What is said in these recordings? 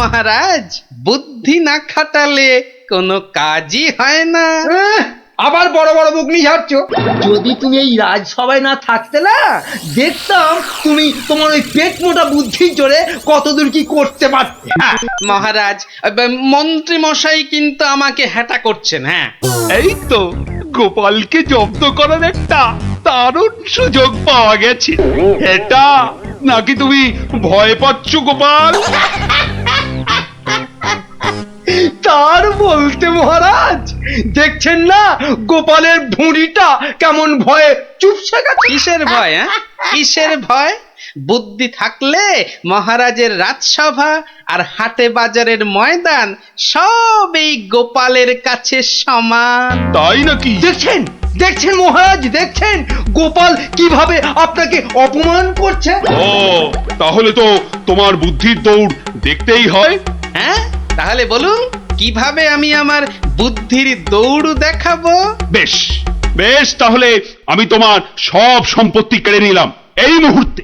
মহারাজ, বুদ্ধি না খাটালে কোনো কাজই হয় না। আবার বড় বড় বকনি ঝাড়ছো। যদি তুমি এই রাজসভায় না থাকতে না, দেখতাম তুমি তোমার ওই পেট মোটা বুদ্ধির জোরে কতদূর কি করতে পারতে। মহারাজ, মন্ত্রী মশাই কিন্তু আমাকে হ্যাটা করছেন। হ্যাঁ, এই তো গোপালকে জব্দ করার একটা দারুণ সুযোগ পাওয়া গেছে। এটা নাকি তুমি ভয় পাচ্ছ গোপাল? তার বলতে মহারাজ, দেখছেন না গোপালের ভুঁড়িটা কেমন ভয়ে চুপসে গেছে। কিসের ভয়? হ্যাঁ, কিসের ভয়? বুদ্ধি থাকলে মহারাজের রাজসভা আর হাটে বাজারের ময়দান সব এই গোপালের কাছে সমান। তাই নাকি? দেখছেন দেখছেন মহারাজ, দেখছেন গোপাল কিভাবে আপনাকে অপমান করছে। ও, তাহলে তো তোমার বুদ্ধির দৌড় দেখতেই হয়। হ্যাঁ, তাহলে বলুন কিভাবে আমি আমার বুদ্ধির দৌড় দেখাবো? বেশ বেশ, তাহলে আমি তোমার সব সম্পত্তি কেড়ে নিলাম এই মুহূর্তে।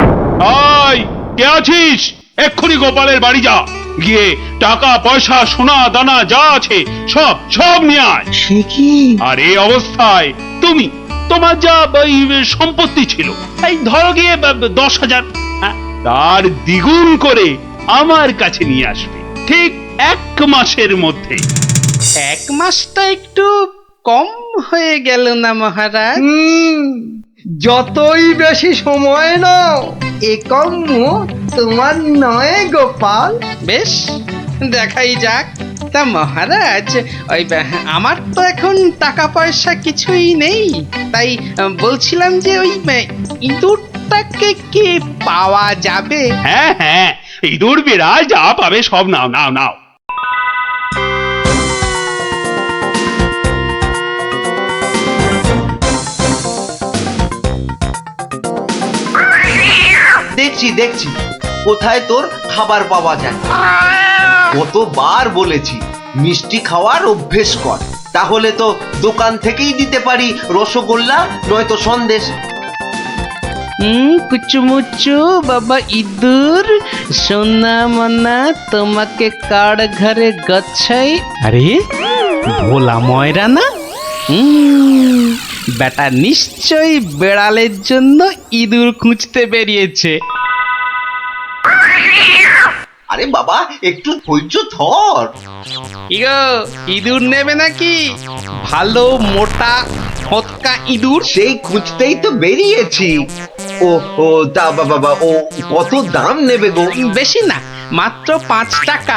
আয়, কে আছিস? এক্ষুনি গোপালের বাড়ি যা, গিয়ে টাকা পয়সা সোনা দানা যা আছে সব সব নিয়ে আয়। সে কি? আর এই অবস্থায় তুমি তোমার যা ওই সম্পত্তি ছিল, এই ধরো গিয়ে 10,000, তার দ্বিগুণ করে আমার কাছে নিয়ে আসবে ঠিক 1 মাসের মধ্যে। 1 মাসটা একটু কম হয়ে গেল না মহারাজ? যতই বেশি সময় নাও, এ কম্য তোমার নয় গোপাল। বেশ, দেখাই যাক। তা মহারাজ, ওই আমার তো এখন টাকা পয়সা কিছুই নেই, তাই বলছিলাম যে ওই ইঁদুরটাকে কি পাওয়া যাবে? হ্যাঁ হ্যাঁ, ইঁদুর বিড়াল যা পাবে সব নাও নাও নাও। দেখছি দেখছি কোথায় তোর খাবার পাওয়া যায়। কতবার বলেছি মিষ্টি খাওয়ার অভ্যেস কর, তাহলে তো দোকান থেকেই দিতে পারি রসগোল্লা নয়তো সন্দেশ। কুচুমুচু বাবা ইঁদুর, সোনা মনা তোমাকে কার ঘরে গচ্ছাই। আরে ভোলা ময়রা না? বেটা নিশ্চয়ই বেড়ালের জন্য ইঁদুর খুঁজতে বেরিয়েছে। আরে বাবা, একটু ধৈর্য ধর। ইগো, ইঁদুর নেবে নাকি? ভালো মোটা ফটকা ইঁদুর। সেই খুঁজতেই তো বেরিয়েছি। ও ও তা বাবা, ও কত দাম নেবে গো? বেশি না, মাত্র 5 টাকা।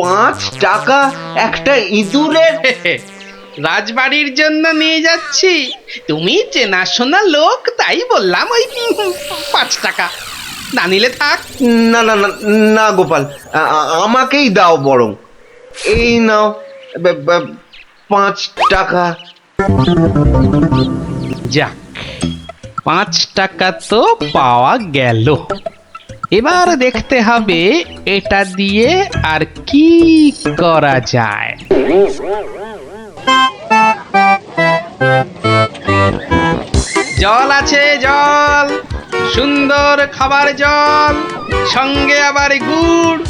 5 টাকা একটা ইঁদুরের? রাজবাড়ির জন্য নিয়ে যাচ্ছি, তুমি চেনাশোনা লোক তাই বললাম ওই 5 টাকা। না নিলে থাক। না না না না গোপাল, আমাকেই দাও বরং। এই নাও 5 টাকা। যাক, 5 টাকা তো পাওয়া গেল। এবার দেখতে হবে এটা দিয়ে আর কি করা যায়। জল আছে, জল, সুন্দর খাবার জল, সঙ্গে আবার গুড়।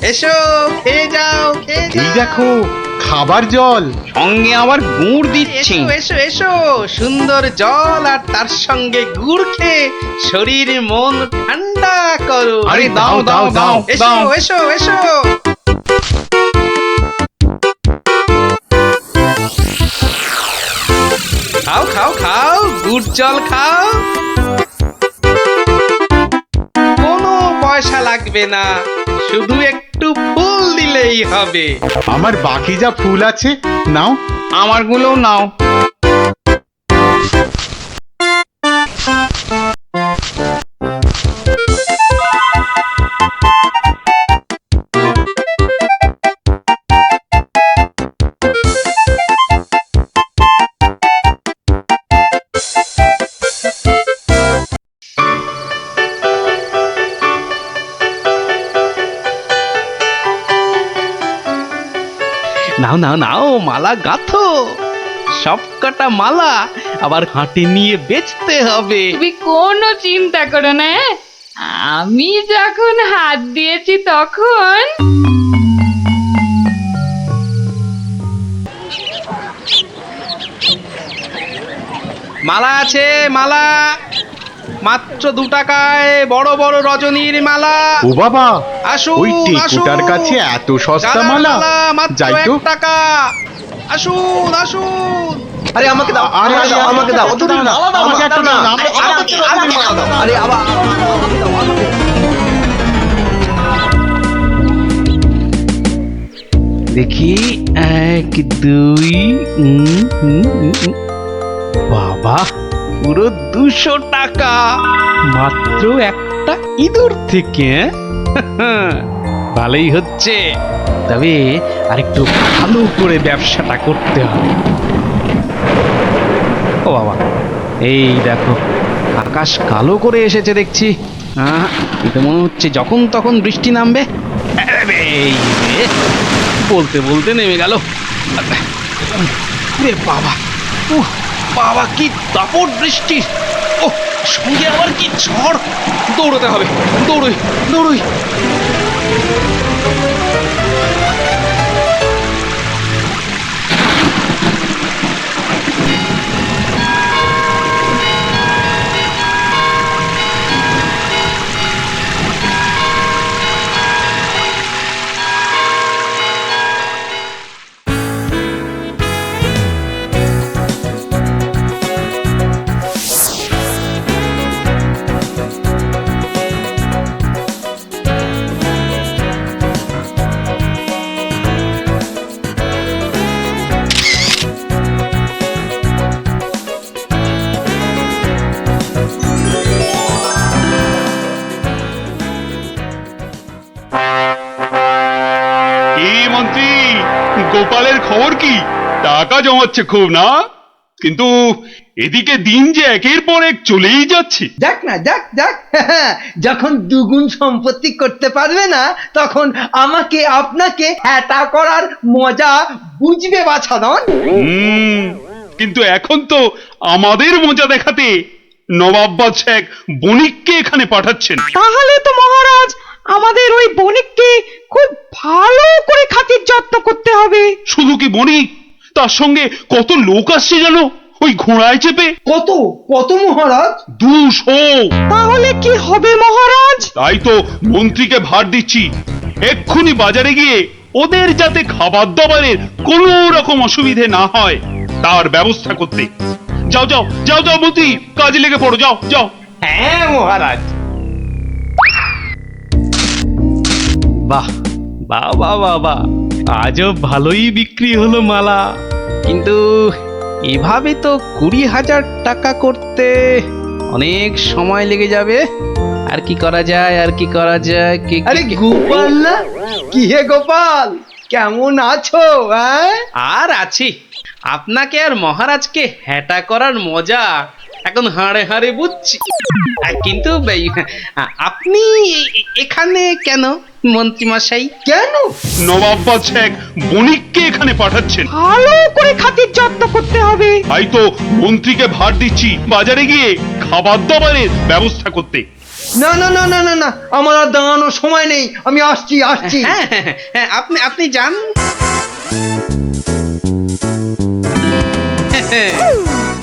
এসো, খেয়ে যাও, খেয়ে যাও। এই দেখো খাবার জল, সঙ্গে আবার গুড় দিচ্ছি। এসো এসো, সুন্দর জল আর তার সঙ্গে গুড় খেয়ে শরীর মন ঠান্ডা করো। আরে দাও দাও দাও এসো দাও। এসো এসো। খাও খাও খাও, গুড় জল খাও। কোনো পয়সা লাগবে না, শুধু একটু ফুল দিলেই হবে। আমার বাকি যা ফুল আছে নাও। আমারগুলো নাও। নাও নাও নাও, মালা গাঁথো। সব কটা মালা আবার হাটে নিয়ে বেচতে হবে। তুমি কোনো চিন্তা করো না, আমি যখন হাত দিয়েছি তখন মালা আছে মালা, মাত্র 2 টাকায় বড় বড় রজনীর মালা। ও বাবা, আসুন ওই টেকুটার কাছে এত সস্তা গাঁদার মালা? মাত্র যাই তো। 1 টাকা। আসুন আসুন। আরে আমাকে দাও, আরে, আমাকে দাও, আমাকে দাও। আমাকে দাও না, আমাকে একটা দাও না, আমাকে দাও। আরে আবার আমাকে দাও, আমাকে দাও। দেখি 1 2 বাবা, পুরো 200 টাকা মাত্র একটা ইঁদুর থেকে। ভালোই হচ্ছে, তবে আরেকটু ভালো করে ব্যবসাটা করতে হবে। ও বাবা, এই দেখো আকাশ কালো করে এসেছে দেখছি। এটা মনে হচ্ছে যখন তখন বৃষ্টি নামবে। এই রে, বলতে বলতে নেমে গেল। রে বাবা, বাবা কি দাপট বৃষ্টি! ও সঙ্গে আবার কি ঝড়! দৌড়তে হবে, দৌড়ই দৌড়ই। কি মন্ত্রী, গোপালের খবর কি? টাকা জমাচ্ছে খুব না? কিন্তু এদিকে দিন যে একের পর এক চলেই যাচ্ছে। যাক না, যাক যাক। যখন দুগুণ সম্পত্তি করতে পারবে না, তখন আমাকে আপনাকে হ্যাটা করার মজা বুঝবে বাছাধন। কিন্তু এখন তো আমাদের মজা দেখাতে নবাব বাদশাহ এক বণিককে এখানে পাঠাচ্ছেন। তাহলে তো মহারাজ আমাদের ওই বণিককে খুব ভালো করে খাতির যত্ন করতে হবে। শুধু কি বণিক, তার সঙ্গে কত লোক আসছে জানো, ওই ঘোড়ায় চেপে। কত কত মহারাজ? 200। তাহলে কি হবে মহারাজ? তাই তো মন্ত্রীকে ভার দিচ্ছি, এক্ষুনি বাজারে গিয়ে ওদের যাতে খাবার দাবারের কোনো রকম অসুবিধে না হয় তার ব্যবস্থা করতে। যাও যাও যাও যাও মন্ত্রী, কাজে লেগে পড়ো, যাও যাও। হ্যাঁ মহারাজ। বাহ বাহ বাহ বাহ বাহ, আজও ভালোই বিক্রি হলো মালা। কিন্তু এভাবে তো 20,000 টাকা করতে অনেক সময় লেগে যাবে। আর কি করা যায়, আর কি করা যায়? আরে গোপাল না? কি হে গোপাল, কেমন আছো? আর আছি। আপনাকে আর মহারাজকে হ্যাটা করার মজা এখন হাড়ে হাড়ে বুঝছি। কিন্তু আপনি এখানে কেন মন্ত্রী মশাই? কেন? নবাব বাদশাহ এক বণিককে এখানে পাঠাচ্ছেন। ভালো করে খাতির যত্ন করতে হবে। তাই তো মন্ত্রীকে ভার দিচ্ছি বাজারে গিয়ে খাবার দাবারের ব্যবস্থা করতে। না না না না না না, আমার আর দাঁড়ানোর সময় নেই, আমি আসছি আসছি। হ্যাঁ হ্যাঁ হ্যাঁ, আপনি যান।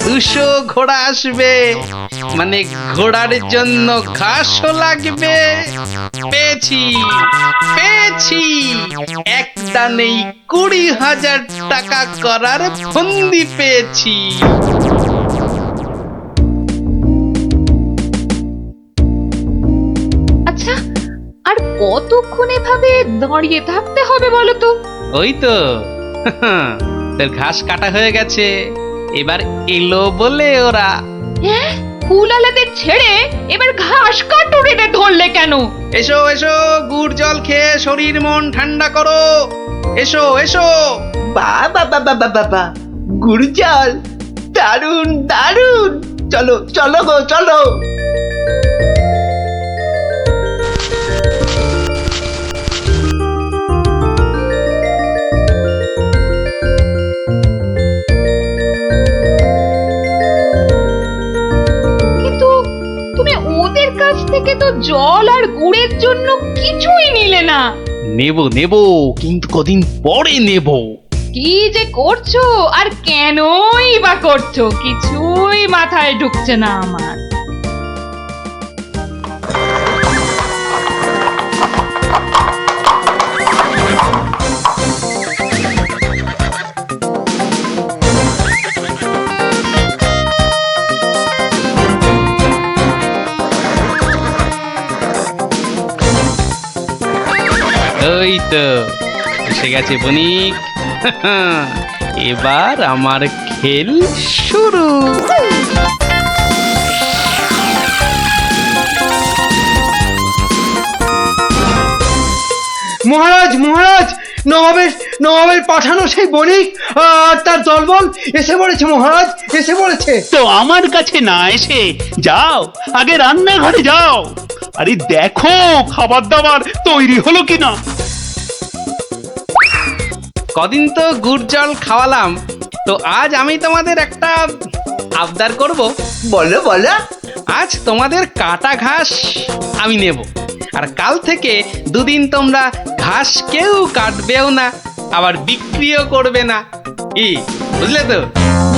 200 ঘোড়া আসবে, মানে ঘোড়ার জন্য ঘাসও লাগবে। পেয়েছি পেয়েছি, এক দানেই 20,000 টাকা করার ফন্দি পেয়েছি। আচ্ছা, আর কতক্ষণ এভাবে দাঁড়িয়ে থাকতে হবে বলো তো? ওই তো তোর ঘাস কাটা হয়ে গেছে, এবার এলো বলে ওরা। হ্যাঁ, কুলালাদের ছেড়ে এবার ঘাস কাটুরিতে ধরলে কেন? এসো এসো, গুড় জল খেয়ে শরীর মন ঠান্ডা করো। এসো এসো। বাবা বাবা বাবা, গুড় জল, দারুন দারুন। চলো চলো গো চলো। কিন্তু তুমি ওদের কাছ থেকে তো তো জল আর গুড়ের জন্য কিছুই নিলে না। নেব নেব, কিন্তু কদিন পরে নেব। কি যে করছো আর কেনই বা করছো, কিছুই মাথায় ঢুকছে না আমার। ওই তো এসে গেছে বণিক। এবার আমার খেল শুরু। মহারাজ মহারাজ, নবাবের পাঠানো সেই বণিক আর তার দলবল এসে পড়েছে মহারাজ, এসে পড়েছে। তো আমার কাছে না এসে যাও, আগে রান্নাঘরে যাও। আরে দেখো খাবার দাবার তৈরি হলো কিনা। কদিন তো গুড় জল খাওয়ালাম, তো আজ আমি তোমাদের একটা আবদার করব। বলো বলো। আজ তোমাদের কাটা ঘাস আমি নেব, আর কাল থেকে দুদিন তোমরা ঘাস কেউ কাটবেও না, আবার বিক্রিও করবে না। কি বুঝলে তো?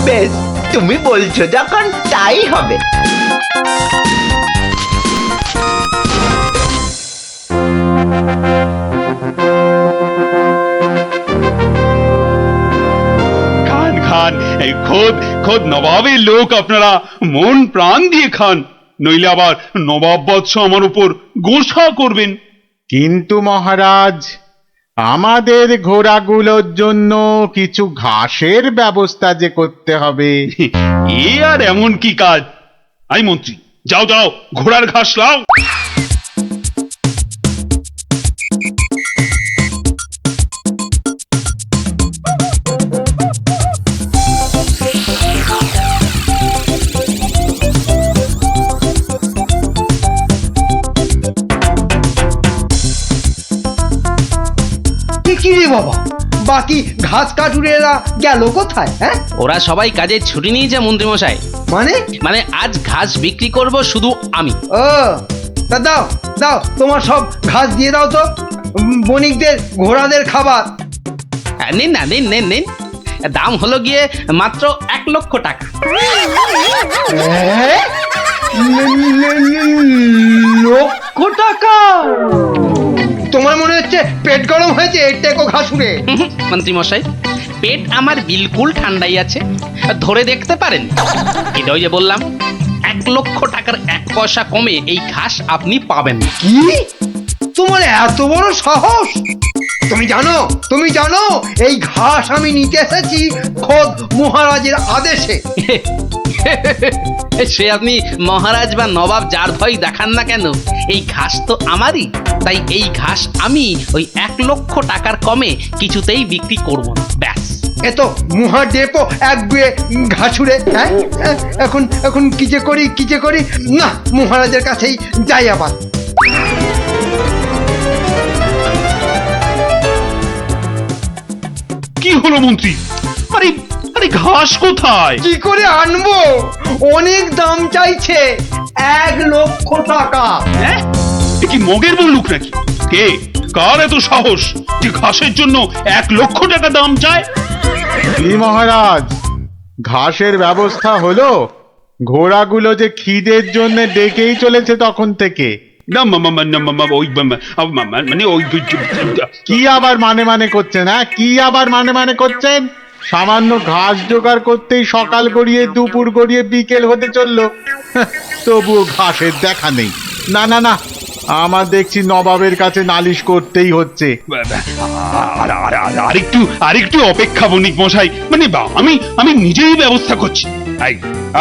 বেশ, তুমি বলছো যখন তাই হবে। খান খান, এই খোদ খোদ নবাবের লোক, আপনারা মন প্রাণ দিয়ে খান, নইলে আবার নবাব বৎস আমার উপর গোসা করবেন। কিন্তু মহারাজ, আমাদের ঘোড়াগুলোর জন্য কিছু ঘাসের ব্যবস্থা যে করতে হবে। এ আর এমন কি কাজ? আই মন্ত্রী, যাও যাও, ঘোড়ার ঘাস লাও। কি রে বাবা, বাকি ঘাস কাটুরেরা গেল কোথায়? হ্যাঁ, ওরা সবাই কাজে ছুটি নিয়েছে মন্ত্রীমশাই। মানে? মানে আজ ঘাস বিক্রি করব শুধু আমি। ও, তা দাও দাও, তোমার সব ঘাস দিয়ে দাও তো, বণিকদের ঘোড়াদের খাবার। নিন না, নিন নিন নিন, দাম হলো গিয়ে মাত্র 1,00,000 টাকা। লক্ষ টাকা? তোমার মনে হচ্ছে পেট গরম হয়েছে টেকো ঘাসুরে? মন্ত্রীমশাই, পেট আমার বিলকুল ঠান্ডাই আছে, ধরে দেখতে পারেন। এটা ওই যে বললাম, 1,00,000 টাকার 1 পয়সা কমে এই ঘাস আপনি পাবেন না। কি? তোমার এত বড় সাহস? তুমি জানো এই ঘাস আমি নিতে এসেছি খোদ মহারাজের আদেশে। সে আপনি মহারাজ বা নবাব যার ভয় দেখান না কেন, এই ঘাস তো আমারই। তাই এই ঘাস আমি ওই 1,00,000 টাকার কমে কিছুতেই বিক্রি করব না, ব্যাস। এ তো মুহা ডেপো এক গুয়ে ঘাসুরে। হ্যাঁ, এখন কি যে করি না, মহারাজের কাছেই যাই আবার। কি হলো মন্ত্রী? আরে আরে ঘাস কোথায়? কি করে আনবো? অনেক দাম চাইছে, 1,00,000 টাকা। হ্যাঁ, এ কি মগের বললুক নাকি? কে কার এত সাহস যে ঘাসের জন্য 1,00,000 টাকা দাম চায়? কি মহারাজ, ঘাসের ব্যবস্থা হলো? ঘোড়াগুলো যে খিদের জন্য ডেকেই চলেছে তখন থেকে। না মানে ওই কি আবার মানে করছেন? হ্যাঁ, কি আবার মানে করছেন? সামান্য ঘাস জোগাড় করতেই সকাল গড়িয়ে দুপুর গড়িয়ে বিকেল হতে চললো, তবুও ঘাসের দেখা নেই। না না না, আমার দেখছি নবাবের কাছে নালিশ করতেই হচ্ছে। আরেকটু অপেক্ষা বণিক মশাই, মানে আমি নিজেই ব্যবস্থা করছি।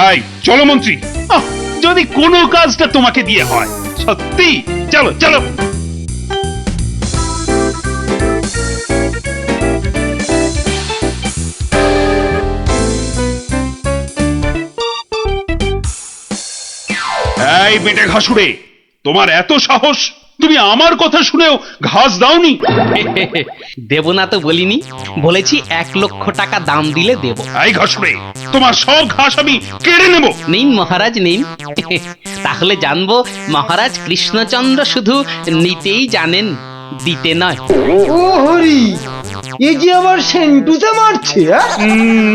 আই চলো মন্ত্রী, যদি কোনো কাজটা তোমাকে দিয়ে হয়, সত্যি চলো চলো। এই বেটে ঘাসুরে, তোমার এত সাহস তুমি আমার কথা শুনেও ঘাস দাওনি? দেব না তো বলিনি, বলেছি 1,00,000 টাকা দাম দিলে দেব। এই ঘাসুরে, তোমার সব ঘাস আমি কেড়ে নেব। নিন মহারাজ নিন। তাহলে জানবো মহারাজ কৃষ্ণচন্দ্র শুধু নিতেই জানেন, দিতে নয়। ও হরি, এ যে আবার সেন্টুতে মারছে, হ্যাঁ?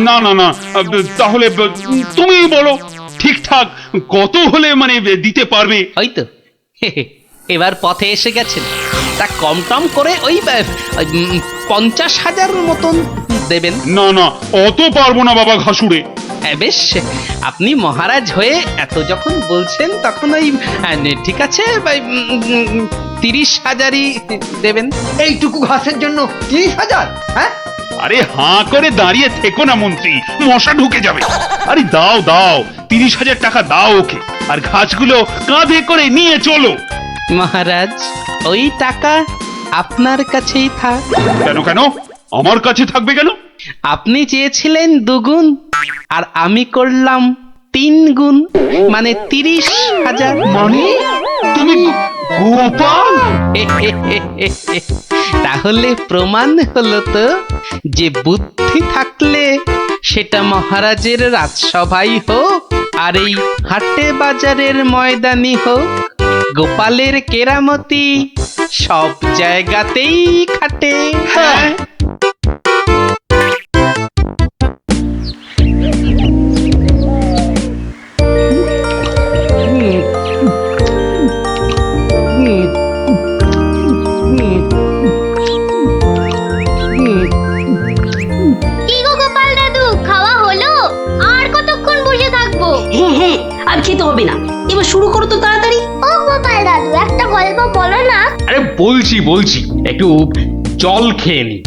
না না না, তাহলে তুমি বলো ঠিকঠাক কত হলে মানে দিতে পারবে? হয়তো এবার পথে এসে গেছেন, তা কম টম করে ওই 50,000 মতন দেবেন। না না, অত পারবো না বাবা ঘাসুরে। বেশ, আপনি মহারাজ হয়ে এত যখন বলছেন তখন ওই ঠিক আছে 30,000ই দেবেন। এইটুকু ঘাসের জন্য 30,000? হ্যাঁ, আরে হাঁ করে দাঁড়িয়ে থেকো না মন্ত্রী, মশা ঢুকে যাবে। আরে দাও দাও, 30,000 টাকা দাও ওকে, আর ঘাসগুলো কাঁধে করে নিয়ে চলো। মহারাজ ওই টাকা আপনার কাছেই থাক। কেন কেন আমার কাছে থাকবে কেন? আপনি চেয়েছিলেন 2 গুণ, আর আমি করলাম 3 গুণ, মানে 30,000। মানে তুমি গোপাল? তাহলে প্রমাণ হলো তো যে বুদ্ধি থাকলে সেটা মহারাজের রাজসভাই হোক আর এই হাটে বাজারের ময়দানি হোক, গোপালের কেরামতি সব জায়গাতেই খাটে। হ্যাঁ, কি গো গোপাল দাদু, খাওয়া হলো? আর কতক্ষণ বসে থাকবো? হ্যাঁ হ্যাঁ, আর খেতে হবে না, এবার শুরু করো তো তাড়াতাড়ি। ও গোপাল দাদু, একটা গল্প বলো না। আরে বলছি একটু জল খেয়ে নি।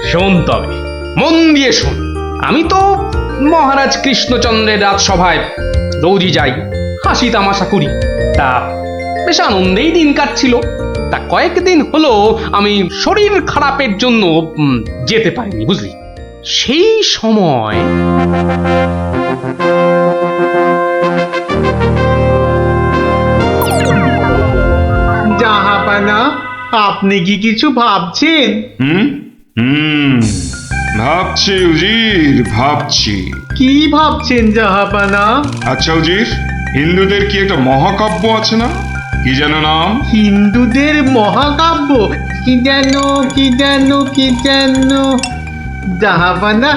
শোন তবে, মন দিয়ে শোন। আমি তো মহারাজ কৃষ্ণচন্দ্রের রাজসভায় রোজই যাই, হাসি তামাশা করি, তা বেশ আনন্দেই দিন কাটছিল। তা কয়েকদিন হলো আমি শরীর খারাপের জন্য যেতে পারিনি, বুঝলি। সেই সময় জাহাপানা, আপনি কি কিছু ভাবছেন? ভাবছি উজির, ভাবছি। কি ভাবছেন জাহাপানা? আচ্ছা উজির, হিন্দুদের কি একটা মহাকাব্য আছে না, কি যেন নাম? হিন্দুদের মহাকাব্য? কি যেন জাহাপানা,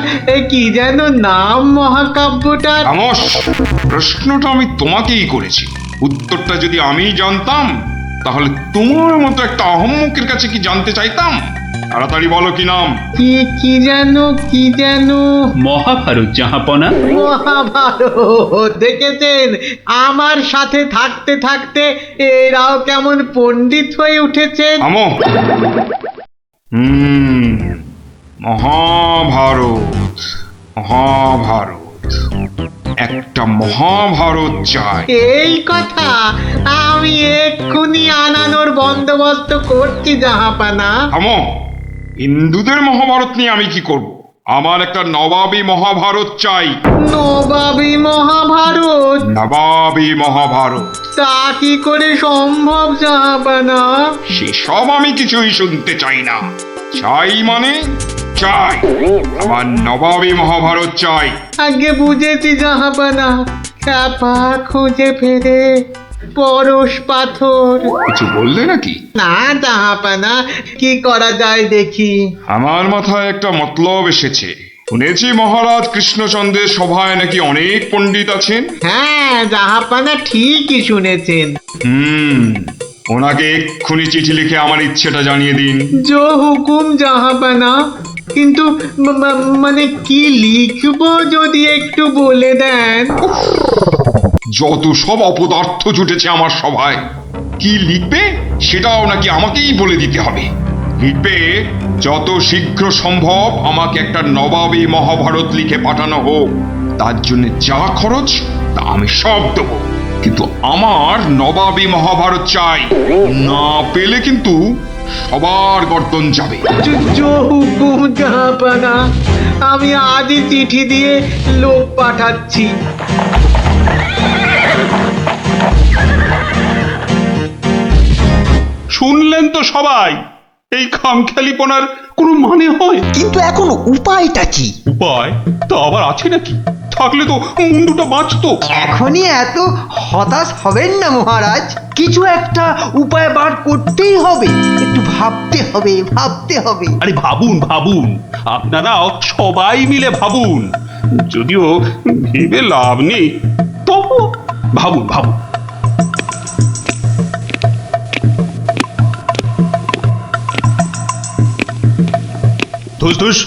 কি যেন নাম মহাকাব্যটার? খামোশ, প্রশ্নটা আমি তোমাকেই করেছি, উত্তরটা যদি আমি জানতাম তাহলে তোমার মতো একটা আহম্মকের কাছে কি জানতে চাইতাম? তাড়াতাড়ি বলো কি নাম। কি যেন মহাভারত জাহাপনা। মহাভারত! দেখেছেন, আমার সাথে থাকতে থাকতে এরাও কেমন পণ্ডিত হয়ে উঠেছেন। থামো। মহাভারত, একটা মহাভারত চাই। এই কথা আমি এক্ষুনি আনানোর বন্দোবস্ত করছি জাহাপানা। থামো, হিন্দুদের মহাভারত নিয়ে আমি কি করব? আমার একটা নবাবী মহাভারত চাই। নবাবী মহাভারত? নবাবী মহাভারত। তা কি করে সম্ভব জাহাপানা? সেসব আমি কিছুই শুনতে চাই না। চাই মানে চাই, আমার নবাবী মহাভারত চাই। আগে বুঝেছি জাহাপানা, চাপা খুঁজে ফেরে পরশ পাথর। কিছু বললে নাকি? না জাহাপানা, কি করা যায় দেখি। আমার মাথায় একটা মতলব এসেছে। শুনেছি মহারাজ কৃষ্ণচন্দ্রের সভায় নাকি অনেক পণ্ডিত আছেন। হ্যাঁ জাহাপানা, ঠিকই শুনেছেন। ওনাকে এক্ষুনি চিঠি লিখে আমার ইচ্ছেটা জানিয়ে দিন। জো হুকুম জাহাপানা, কিন্তু মানে কি লিখবো যদি একটু বলে দেন। যত সব অপদার্থ জুটেছে আমার সভায়, কি লিখবে সেটাও নাকি আমাকেই বলে দিতে হবে। লিখবে, যত শীঘ্র সম্ভব আমাকে একটা নবাবী মহাভারত লিখে পাঠানো হোক, তার জন্য যা খরচ তা আমি সব দেবো, কিন্তু আমার নবাবী মহাভারত চাই। না পেলে কিন্তু সবার গর্দন যাবে। জো হুকুম জাহাপানা, আমি আজই চিঠি দিয়ে লোক পাঠাচ্ছি। শুনলেন তো সবাই, এই খামখেয়ালিপনার কোনো মানে হয়? কিন্তু এখন উপায়টা কি? উপায় তা আবার আছে নাকি? থাকলে তো মুন্ডুটা বাঁচতো। এখনই এত হতাশ হবেন না মহারাজ, কিছু একটা উপায় বার করতেই হবে, একটু ভাবতে হবে, ভাবতে হবে। আরে ভাবুন ভাবুন, আপনারা সবাই মিলে ভাবুন। যদিও ভেবে লাভ নেই, তবু ভাবুন ভাবুন। ধুস ধুস,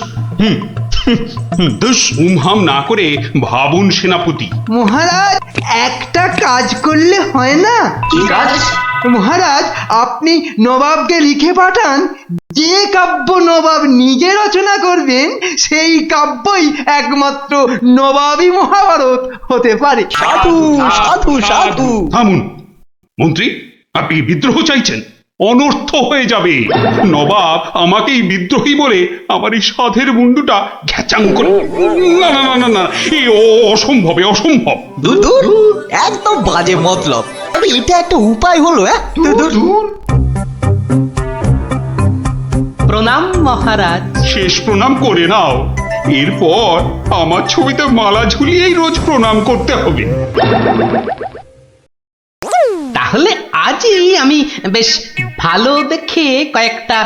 ধুস, উমহাম না করে ভাবুন সেনাপতি। মহারাজ, একটা কাজ করলে হয় না? কি কাজ? মহারাজ, আপনি নবাবকে লিখে পাঠান, যে কাব্য নবাব নিজে রচনা করবেন সেই কাব্যই একমাত্র নবাবী মহাভারত হতে পারে। সাধু সাধু সাধু। থামুন মন্ত্রী, আপনি কি বিদ্রোহ চাইছেন? অনর্থ হয়ে যাবে। নবাব আমাকেই বিদ্রোহী বলে আমার এই সাধের মুন্ডুটা ঘ্যাচাং করে। না না না না না, এ অসম্ভব, এ অসম্ভব। দূর, একদম বাজে মতলব। এটা একটা উপায় হলো? দূর। প্রণাম মহারাজ। শেষ প্রণাম করে নাও, এরপর আমার ছবিতে মালা ঝুলিয়েই রোজ প্রণাম করতে হবে। তাহলে আজই আমি বেশ ভালো দেখে কয়েকটা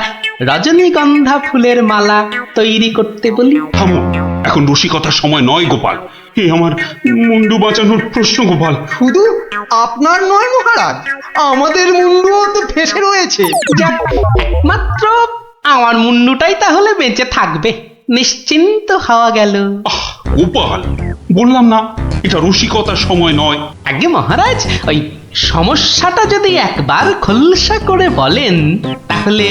রজনীগন্ধা ফুলের মালা তৈরি করতে বলি। থামো, এখন রসিকতার সময় নয় গোপাল। এ আমার মুন্ডু বাঁচানোর প্রশ্ন গোপাল। শুধু আপনার নয় মহারাজ, আমাদের মুন্ডুও তো ফেসে রয়েছে। যাক, মাত্র আমার মুন্ডুটাই তাহলে বেঁচে থাকবে, নিশ্চিন্ত হওয়া গেল। আহ, গোপাল, বললাম না এটা রসিকতার সময় নয়। আগে মহারাজ, ওই সমস্যাটা যদি একবার খোলসা করে বলেন তাহলে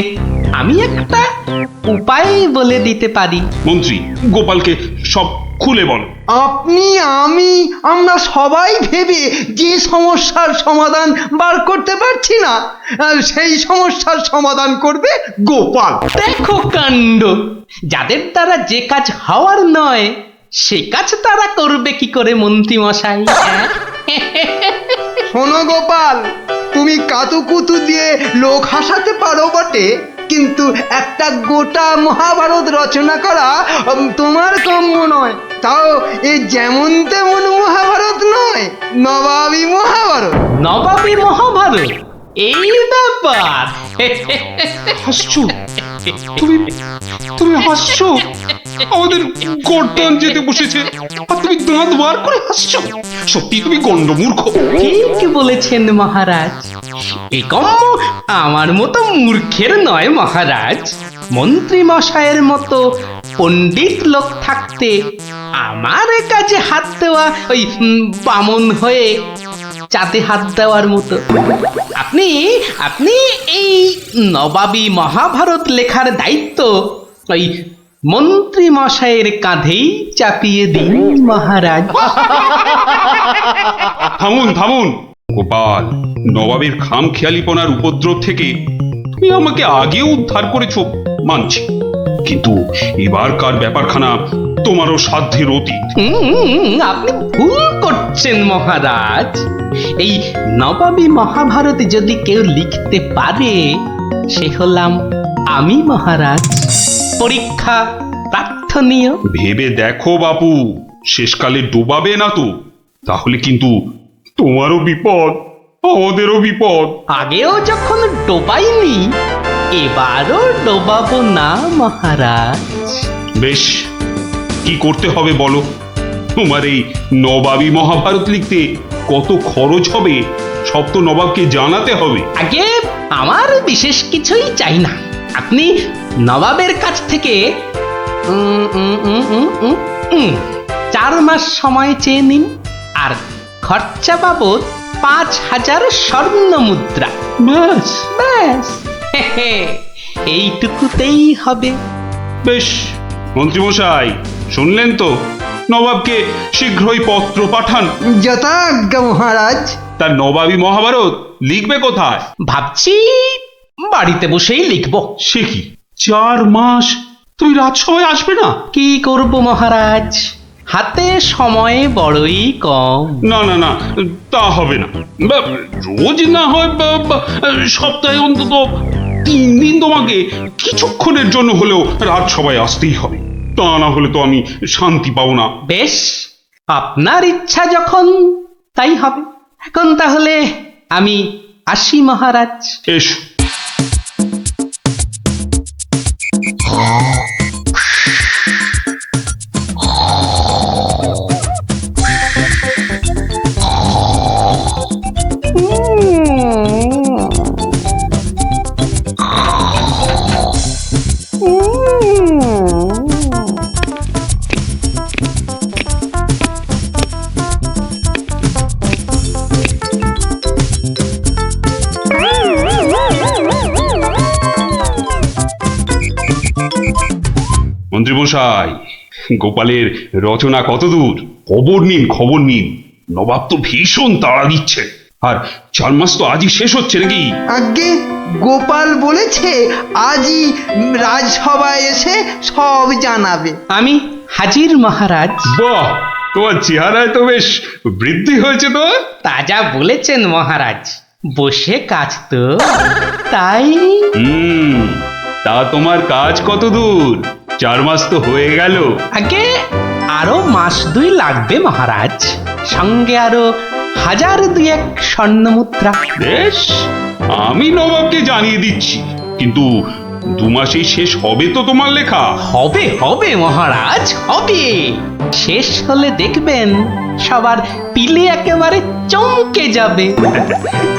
আমি একটা উপায় বলে দিতে পারি। মন্ত্রী, গোপালকে সব খুলে বলো। আপনি, আমি, আমরা সবাই ভেবে যে সমস্যার সমাধান বার করতে পারছি না, সেই সমস্যার সমাধান করবে গোপাল। দেখো কাণ্ড, যাদের দ্বারা যে কাজ হওয়ার নয় সে কাজ তারা করবে কি করে মন্ত্রী মশাই? শোনো গোপাল, তুমি কাতুকুতু দিয়ে লোক হাসাতে পারো বটে, কিন্তু একটা গোটা মহাভারত রচনা করা তোমার কাম্য নয়। তাও এ যেমন তেমন মহাভারত নয়, নবাবী মহাভারত। নবাবী মহাভারত? এই ব্যাপার? হাসছো তুমি, তুমি হাসছো? আমাদের গর্দান যেতে বসেছে আর তুমি দাঁত বার করে হাসছো? সত্যি তুমি গন্ডমূর্খ। ঠিক বলেছেন মহারাজ, এ কম্ম আমার মতো মূর্খের নয় মহারাজ। মন্ত্রী মশাইয়ের মতো পণ্ডিত লোক থাকতে আমার কাজে হাত দেওয়া ওই বামন হয়ে চাঁদে হাত দেওয়ার মতো। আপনি আপনি এই নবাবী মহাভারত লেখার দায়িত্ব ওই মন্ত্রী মশাইয়ের কাঁধেই চাপিয়ে দিন মহারাজ। থামুন থামুন গোপাল, নবাবের খামখেয়ালিপনার উপদ্রব থেকে তুমি আমাকে আগেও উদ্ধার করেছো মানছি, কিন্তু এবারকার ব্যাপারখানা তোমারও সাধ্যের অতীত। আপনি ভুল করছেন মহারাজ। এই নবাবী মহাভারত যদি কেউ লিখতে পারে সে হলাম আমি মহারাজ। পরীক্ষা প্রার্থনীয়। ভেবে দেখো বাপু, শেষকালে ডোবাবে না তো, তাহলে কিন্তু তোমারও বিপদ, আমাদেরও বিপদ। আগেও যখন ডোবাইনি এবারও ডোবাবো না মহারাজ। বেশ, কি করতে হবে বলো? তোমার এই নবাবী মহাভারত লিখতে কত খরচ হবে সব তো নবাবকে জানাতে হবে। আগে আমার বিশেষ কিছুই চাই না, আপনি নবাবের কাছ থেকে 4 মাস সময় চেয়ে নিন, আর খরচা বাবদ 5000 স্বর্ণ মুদ্রা। ব্যাস ব্যাস, এইটুকুতেই হবে। বেশ, মন্ত্রীমশাই শুনলেন তো, নবাবকে শীঘ্রই পত্র পাঠান। যথাজ্ঞা মহারাজ। তার নবাবী মহাভারত লিখবে কোথায়? ভাবছি বাড়িতে বসেই লিখব। সে কি, 4 মাস তুমি রাজসভায় আসবে না? কি করব মহারাজ, হাতে সময় বড়ই কম। না না না, তা হবে না। রোজ না হয় সপ্তাহে অন্তত 3 দিন তোমাকে কিছুক্ষণের জন্য হলেও রাজসভায় আসতেই হবে। তা না হলে তো আমি শান্তি পাবো না। বেশ, আপনার ইচ্ছা যখন তাই হবে। এখন তাহলে আমি আসি মহারাজ। এসো। মন্ত্রীমশাই, গোপালের রচনা কতদূর? খবর নিন, খবর নিন। নবাব তো ভীষণ তাড়া দিচ্ছে। আর 4 মাস তো আজই শেষ হচ্ছে নাকি? আগে গোপাল বলেছে আজই রাজসভায় এসে সব জানাবে। আমি হাজির মহারাজ। বাহ, তোমার চেহারায় তো বেশ বৃদ্ধি হয়েছে তো। তাজা বলেছেন মহারাজ, বসে কাজ তো তাই। তা তোমার কাজ কত দূর? 4 মাস তো হয়ে গেল। আগে আরো 1-2 মাস লাগবে মহারাজ, সঙ্গে আরো 1000-2 স্বর্ণ মুদ্রা। বেশ, আমি নবাবকে জানিয়ে দিচ্ছি। কিন্তু 2 মাসেই শেষ হবে তো তোমার লেখা? হবে হবে মহারাজ, হবে। শেষ হলে দেখবেন সবার পিলে একেবারে চমকে যাবে।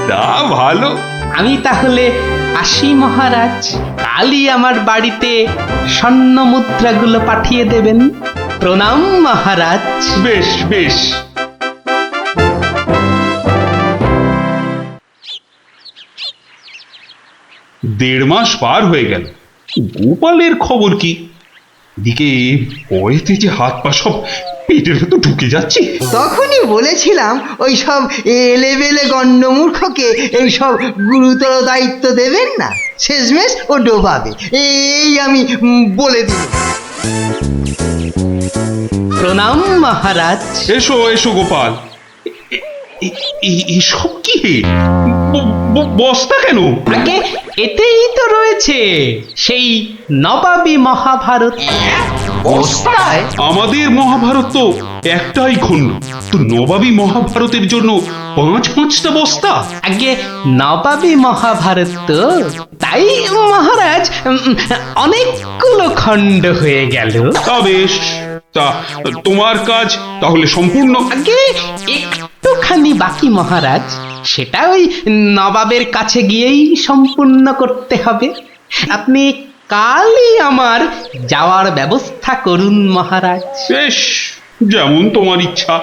তা ভালো। আমি তাহলে আসি মহারাজ। কালই আমার বাড়িতে স্বর্ণ মুদ্রাগুলো পাঠিয়ে দেবেন। প্রণাম মহারাজ। বেশ বেশ। দেড় মাস পার হয়ে গেল, গোপালের খবর কি? দিকে ভয়েতে যে হাত পা সব পেটের ভেতর ঢুকে যাচ্ছে। তখনই বলেছিলাম ওই সব এলেবেলে গণ্ডমূর্খকে এইসব গুরুতর দায়িত্ব দেবেন না, শেষমেশ ও ডোবাবে, এই আমি বলে দিই। প্রণাম মহারাজ। এসো এসো গোপাল। এসব কি? বস্তা কেন? আগে এতেই তো রয়েছে সেই নবাবী মহাভারত। বস্তায়? আমাদের মহাভারত তো একটাই খণ্ড, তো নবাবী মহাভারতের জন্য 5-5টা বস্তা? আগে নবাবী মহাভারত তো তাই মহারাজ অনেকগুলো খণ্ড হয়ে গেল। তা বেশ, তা তোমার কাজ তাহলে সম্পূর্ণ? আগে একটুখানি বাকি মহারাজ, সেটা ওই নবাবের কাছে গিয়েই সম্পূর্ণ করতে হবে। আপনি কালই আমার যাওয়ার ব্যবস্থা করুন মহারাজ। বেশ, যেমন তোমার ইচ্ছা।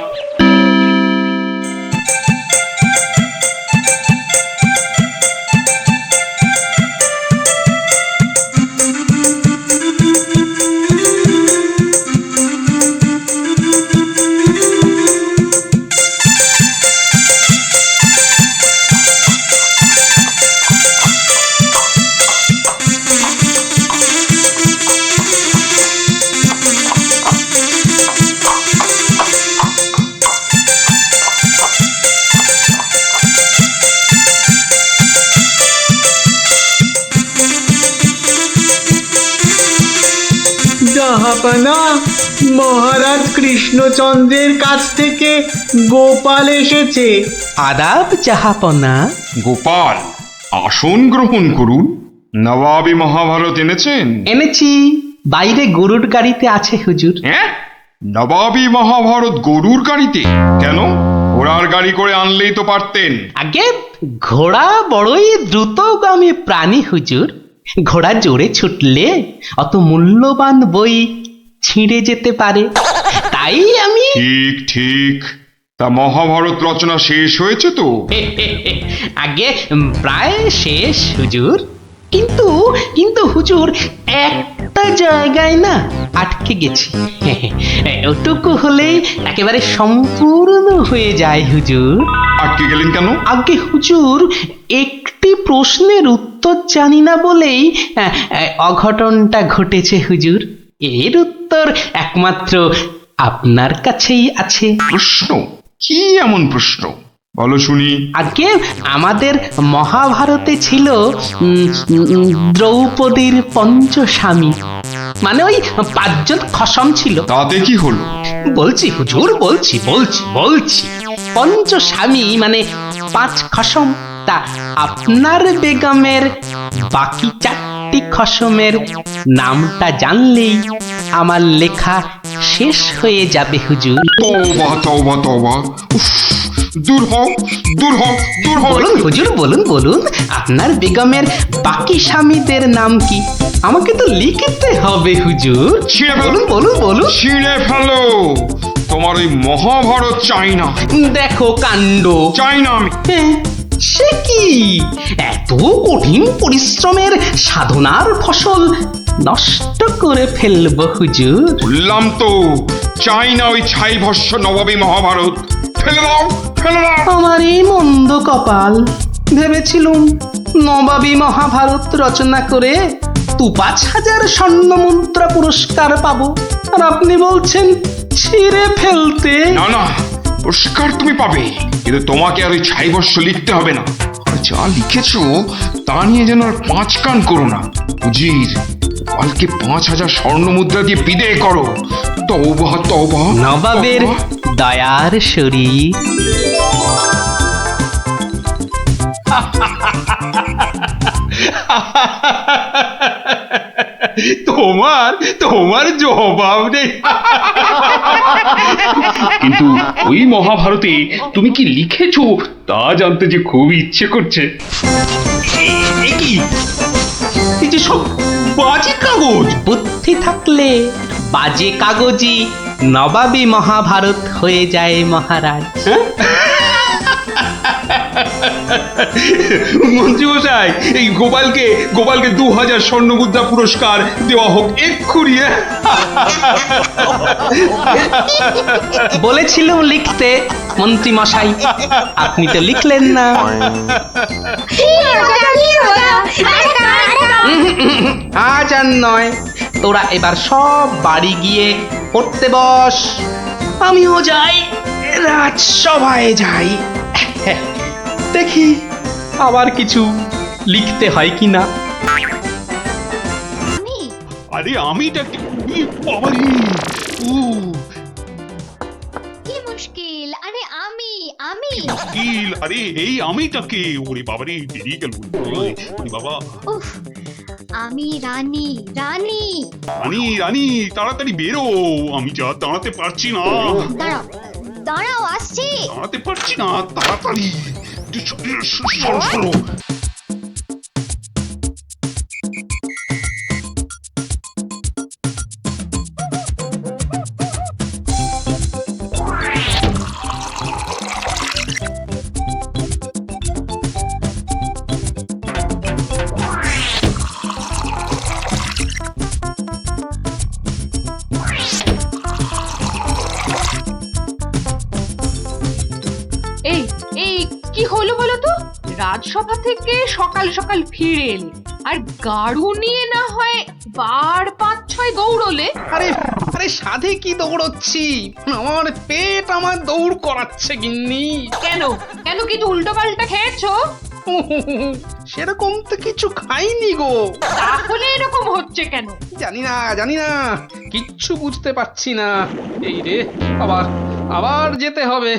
জাহাপানা, মহারাজ কৃষ্ণচন্দ্রের কাছ থেকে গোপাল এসেছে। আদাব জাহাপনা। গোপাল, আসন গ্রহণ করুন। নবাবী মহাভারত এনেছেন? এনেছি, বাইরে গরুর গাড়িতে আছে হুজুর। হ্যাঁ, নবাবী মহাভারত গরুর গাড়িতে? কেন, ঘোড়ার গাড়ি করে আনলেই তো পারতেন। আগে ঘোড়া বড়ই দ্রুতগামী প্রাণী হুজুর, ঘোড়া জোরে ছুটলে অত মূল্যবান বই ছিঁড়ে যেতে পারে, তাই আমি। ঠিক ঠিক। তা মহাভারত রচনা শেষ হয়েছে তো? আগে প্রায় শেষ হুজুর, কিন্তু কিন্তু হুজুর একটা জায়গায় না আটকে গেছি। ওটুকু হলেই একেবারে সম্পূর্ণ হয়ে যায় হুজুর। আটকে গেলেন কেন? আগে হুজুর একটি প্রশ্নের উত্তর জানি না বলেই অঘটনটা ঘটেছে হুজুর। এর উত্তর একমাত্র আপনার কাছেই আছে। প্রশ্ন? কি এমন প্রশ্ন বলো শুনি। আজকে আমাদের মহাভারতে ছিল দ্রৌপদীর পঞ্চস্বামী, মানে ওই 5 জন খসম ছিল। তাতে কি হলো? বলছি হুজুর, বলছি পঞ্চস্বামী মানে 5 খসম। তা আপনার বেগমের বাকি 4টি খসমের নামটা জানলেই আমার লেখা শেষ হয়ে যাবে হুজুর। তওবা তওবা তওবা, উফ, দূর হও দূর হও দূর হও। বলুন হুজুর, বলুন আপনার বেগমের বাকি স্বামীদের নাম কি? আমাকে তো লিখতে হবে হুজুর। ছিঁড়ে ফেলো, বলুন। ছিঁড়ে ফেলো। তোমার ওই মহাভারত চাই না, দেখো কাণ্ড। চাই না আমি। সে কি, এত কঠিন পরিশ্রমের সাধনার ফসল নষ্ট করে ফেলবো হুজুর? বললাম তো চাই না ওই ছাই ভস্য নবাবী মহাভারত। ফেলে দাও, ফেলে দাও। আমার এই মন্দ কপাল, ভেবেছিলুম নবাবী মহাভারত রচনা করে 5,000 স্বর্ণ মুদ্রা পুরস্কার পাবো, আর আপনি বলছেন ছিঁড়ে ফেলতে। না না, পুরস্কার তুমি পাবে, কিন্তু তোমাকে আর ওই ছাই ভস্য লিখতে হবে না। আর যা লিখেছো তা নিয়ে যেন আর 5 কান করো না। উজির, কালকে 5,000 স্বর্ণ মুদ্রা দিয়ে বিদেয় করো। তওবা তওবা। নবাবের দয়ার শরীর। তোমার জবাব নেই। কিন্তু ওই মহাভারতে তুমি কি লিখেছো তা জানতে যে খুব ইচ্ছে করছে। এ কি, এই যে সব বাজে কাগজ। বুদ্ধি থাকলে বাজে কাগজই নবাবী মহাভারত হয়ে যায় মহারাজ। মন্ত্রী মশাই, এই গোপালকে 2,000 স্বর্ণ মুদ্রা পুরস্কার দেওয়া হোক এক্ষুনি। বলেছিলাম লিখতে মন্ত্রী মশাই, আপনি তো লিখলেন না। আজ আর নয়, তোরা এবার সব বাড়ি গিয়ে পড়তে বস। আমিও যাই, রাজসভায় যাই, দেখি আবার কিছু লিখতে হয় কিনা। আরে আমিটা বাবারি, কি মুশকিল? আরে আমি মুশকিল। আরে এই আমিটাকে, ওরে বাবারে বেরিয়ে গেল। ওরে বাবা। উফ, আমি রানী। রানী তাড়াতাড়ি বেরো, আমি যা দাঁড়াতে পারছি না। দাঁড়াও আসছি। দাঁড়াতে পারছি না, তাড়াতাড়ি সরো। এই কি হলো বলো তো? রাজসভা থেকে সকাল সকাল ফিরে এলে, আর গাড়ু নিয়ে না হয় বার 5-6 দৌড়লে। আরে সাধে কি দৌড়চ্ছি, আমার পেট আমার দৌড় করাচ্ছে গিন্নি। কেন কিছু উল্টো পাল্টা খেয়েছো? সেরকম তো কিছু খাইনি গো। তাহলে এরকম হচ্ছে কেন? জানি না, কিচ্ছু বুঝতে পারছি না। এই রে, আবার যেতে হবে।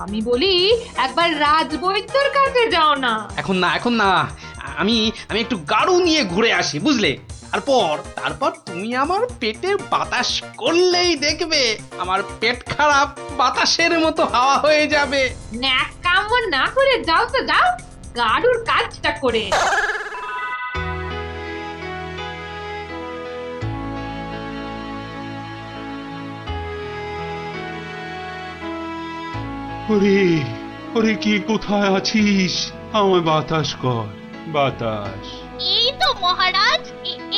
আমি বলি একবার রাজবৈদ্যর কাছে যাও না। এখন না, আমি একটু গাড়ু নিয়ে ঘুরে আসি, বুঝলে? তারপর তুমি আমার পেটে বাতাস করলেই দেখবে আমার পেট খারাপ বাতাসের মতো হাওয়া হয়ে যাবে। ন্যাক কাম না করে যাও তো যাও, গাড়ুর কাজটা করে। ওরে কি কোথায় আছিস? আমায় বাতাস কর, বাতাস। এই তো মহারাজ,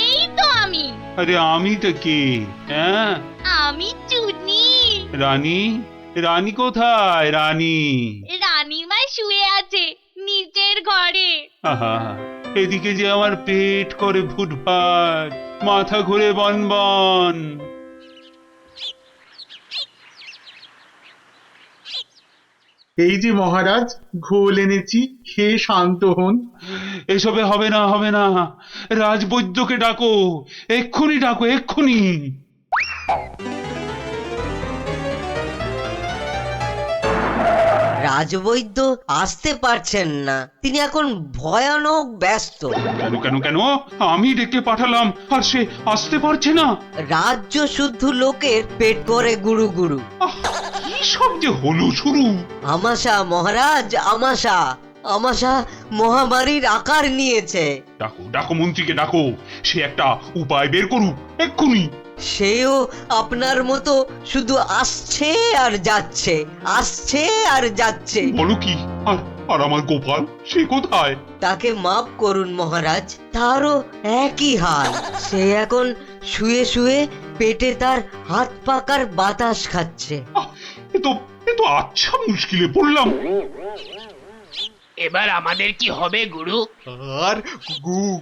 এই তো আমি। আরে আমিটা কে? হ্যাঁ, আমি চুনি। রানী কোথায়? রানী রানীমা শুয়ে আছে, নিচে নিচের ঘরে। আহা, এদিকে যে আমার পেট করে ভুটভাট, মাথা ঘুরে বনবন। এই যে মহারাজ, ঘোল এনেছি, খেয়ে শান্ত হন। এসবে হবে না, হবে না, রাজবৈদ্যকে ডাকো, এক্ষুনি ডাকো, এক্ষুনি। রাজবৈদ্য আসতে পারছেন না, তিনি এখন ভয়ানক ব্যস্ত। কেন কেন কেন? আমি ডেকে পাঠালাম আর সে আসতে পারছে না? রাজ্য শুদ্ধ লোকের পেট করে গুরু গুরু। আহ, কি সব যে হলো শুরু! আমাশা মহারাজ, আমাশা, আমাশা মহামারীর আকার নিয়েছে। ডাকো ডাকো, মন্ত্রীকে ডাকো, সে একটা উপায় বের করুক এক্ষুনি। সেও আপনার মতো শুধু আসছে আর যাচ্ছে, আসছে আর যাচ্ছে। বলো কি? আর আর আমার গোপাল, সে কোথায়? তাকে মাফ করুন মহারাজ, তারও একই হাল। সে এখন শুয়ে শুয়ে পেটে তার হাত পাকার বাতাস খাচ্ছে। আহ, এ তো আচ্ছা মুশকিলে পড়লাম। এবার আমাদের কি হবে গুরু? আর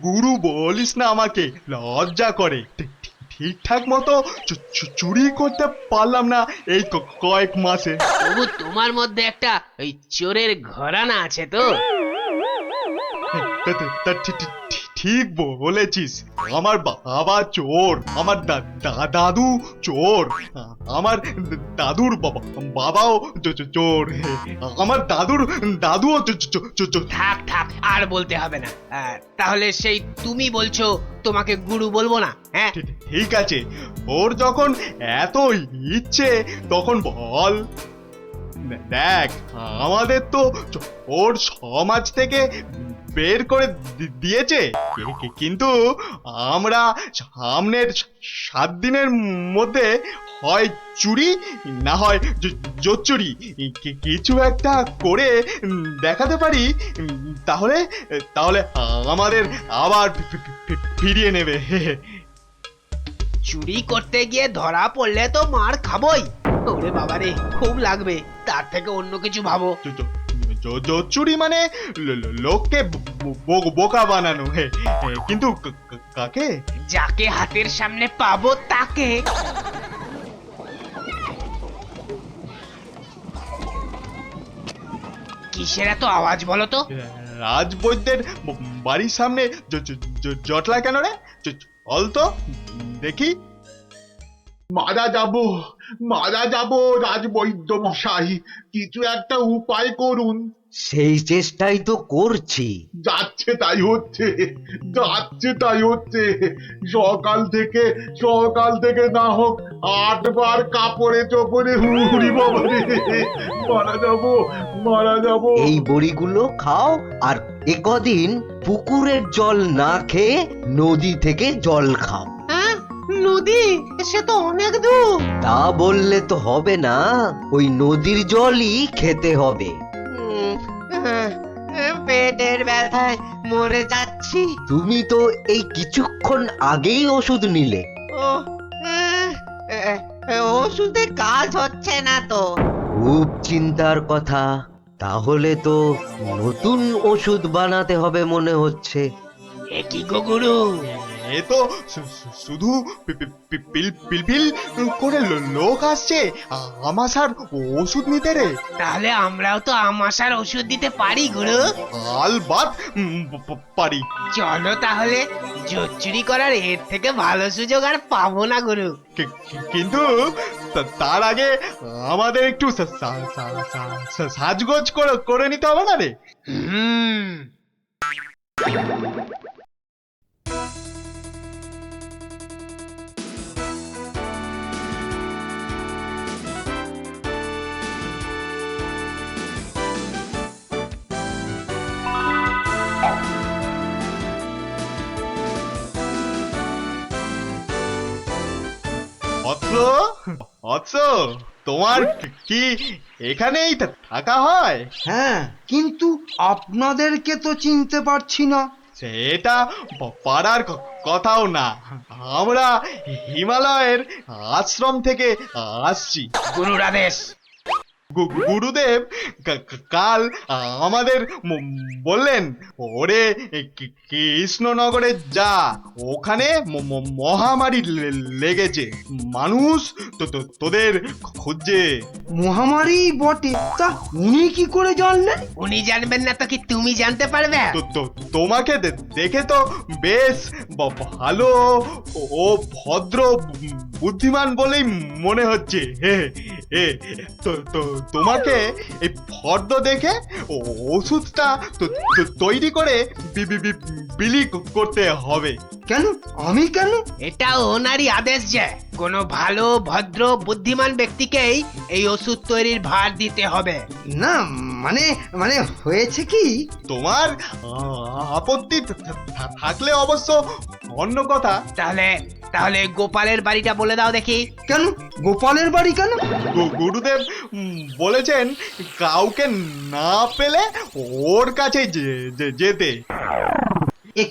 গুরু বলিস না, আমাকে লজ্জা করে। ঠিকঠাক মতো চুরি করতে পারলাম না এই কয়েক মাসে। তবু তোমার মধ্যে একটা ওই চোরের ঘরানা আছে তো? তা ঠিক বলেছিস। আমার বাবা চোর, আমার দাদু চোর, আমার দাদুর বাবাও চোর, আমার দাদুও চোর। থাক থাক, আর বলতে হবে না। তাহলে সেই তুমি বলছো তোমাকে গুরু বলবো না? হ্যাঁ, ঠিক আছে, ওর যখন এত ইচ্ছে তখন বল। দেখ, আমাদের তো ওর সমাজ থেকে বের করে দিয়েছে, কিন্তু আমরা সামনের 7 দিনের মধ্যে হয় চুরি না হয় জোচ্চুরি কিছু একটা করে দেখাতে পারি, তাহলে তাহলে আমাদের আবার ফিরিয়ে নেবে। চুরি করতে গিয়ে ধরা পড়লে তো মার খাবোই। ওরে বাবারে, খুব লাগবে। তার থেকে অন্য কিছু ভাবো। চুরি মানে লোককে বোকা বানানো, কিন্তু কাকে? যাকে হাতের সামনে পাবো তাকে। কিসের এত আওয়াজ বলো তো? রাজবৈদ্যের বাড়ির সামনে জটলা কেন রে? চল তো দেখি। মারা যাব রাজবৈদ্য মশাই, কিছু একটা উপায় করুন। সেই চেষ্টাই তো করছি। যাচ্ছে তাই হচ্ছে, সকাল থেকে না হোক 8 বার কাপড়ে চোপড়ে হুড়ি বাবা রে, মারা যাব। এই বড়িগুলো খাও, আর একদিন পুকুরের জল না খেয়ে নদী থেকে জল খাও। নদী? সে তো অনেক দূর। তা বললে তো হবে না, ওই নদীর জলই খেতে হবে। পেটের ব্যথায় মরে যাচ্ছি। তুমি তো এই কিছুক্ষণ আগেই ওষুধ নিলে। ওষুধে কাজ হচ্ছে না তো। খুব চিন্তার কথা। তাহলে তো নতুন ওষুধ বানাতে হবে মনে হচ্ছে। এ কি গো গুরু? এ তো শুধু পিলপিল করে লোক আসছে আমাশার ওষুধ নিতে রে। তাহলে আমরাও তো আমাশার ওষুধ দিতে পারি গুরু। আলবাত পারি। চলো তাহলে, জোচ্চুরি করার এর থেকে ভালো সুযোগ আর পাবো না গুরু। কিন্তু তার আগে আমাদের একটু সাজগোজ করে নিতে হবে না রে? তোমার কি এখানেই থাকা হয়? হ্যাঁ, কিন্তু আপনাদেরকে তো চিনতে পারছি না। সেটা পারার কথাও না, আমরা হিমালয়ের আশ্রম থেকে আসছি। গুরুর আদেশ। গুরুদেব কাল আমাদের বললেন ওরে কৃষ্ণনগরে যা, ওখানে মহামারী লেগেছে, মানুষ তোদের খুঁজছে। মহামারী বটে, তা উনি কি করে জানলেন? উনি জানবেন না তো কি তুমি জানতে পারবে? তোমাকে দেখে তো বেশ ভালো ও ভদ্র বুদ্ধিমান বলেই মনে হচ্ছে। তোমাকে এই ফর্দ দেখে ওষুধটা তৈরি করে বিলি করতে হবে। কেন আমি কেন? এটা ওনারই আদেশ যে কোনো ভালো ভদ্র বুদ্ধিমান ব্যক্তিকেই এই ওষুধ তৈরির ভার দিতে হবে। না মানে মানে হয়েছে কি, তোমার আপত্তি থাকলে অবশ্য অন্য কথা। তাহলে গোপালের বাড়িটা বলে দাও দেখি। কেন গোপালের বাড়ি কেন? গুরুদেব বলেছেন কাউকে না পেলে ওর কাছে যেতে।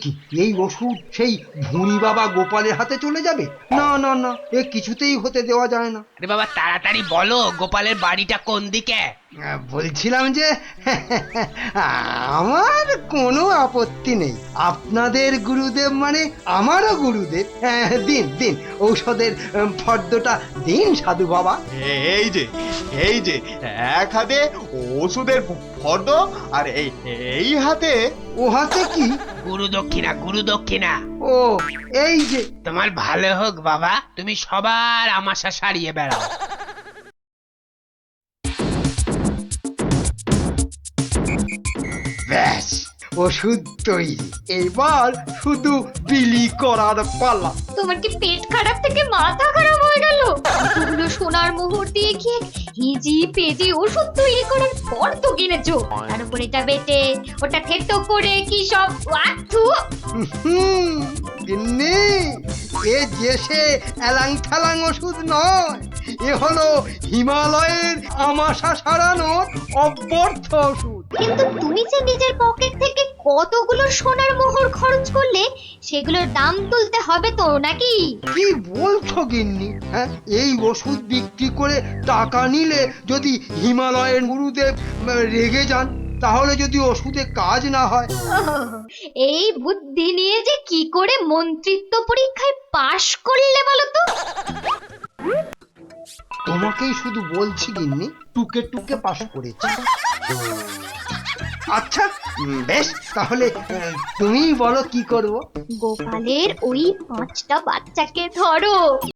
কি এই ওষুধ সেই ভুঁড়ি বাবা গোপালের হাতে চলে যাবে? না না না, এ কিছুতেই হতে দেওয়া যায় না। আরে বাবা তাড়াতাড়ি বলো গোপালের বাড়িটা কোন দিকে? বলছিলাম যে আমার কোনো আপত্তি নেই, আপনাদের গুরুদেব মানে আমারও গুরুদেব। দিন দিন ঔষধের ফর্দটা দিন সাধু বাবা। এই যে এক হাতে ওষুধের ফর্দ আর এই হাতে। ও হাতে কি? গুরু দক্ষিণা। ও এই যে। তোমার ভালো হোক বাবা, তুমি সবার আমাশা সারিয়ে বেড়াও। ব্যাস ওষুধ তৈরি, এবার শুধু বিলি করার পালা। তোমার কি পেট খারাপ থেকে মাথা খারাপ হয়ে গেল? এতগুলো সোনার মোহর দিয়ে কি হিজি পেজি ওষুধ তৈরি করার পর তো কিনেছো, তার উপর এটা বেটে ওটা থেতো করে কি সব ওয়াথু। গিন্নি, এ যে সে এলাং থালাং ওষুধ নয়, এ হলো হিমালয়ের আমাশা সারানোর অব্যর্থ ওষুধ। কিন্তু তুমি যে নিজের পকেট থেকে কতগুলো সোনার মোহর খরচ করলে, সেগুলোর দাম তুলতে হবে তো নাকি? কি বলছো গিন্নি? হ্যাঁ, এই ওষুধ বিক্রি করে টাকা নিলে যদি হিমালয়ের গুরুদেব রেগে যান, তাহলে যদি ওষুধে কাজ না হয়। এই বুদ্ধি নিয়ে যে কি করে মন্ত্রিত্ব পরীক্ষায় পাশ করলে বলো তো? তোমাকেই শুধু বলছি গিন্নি, টুকে টুকে পাশ করেছি। আচ্ছা বেশ, তাহলে তুমি বলো কি করব? গোপালের ওই 5টা বাচ্চাকে ধরো।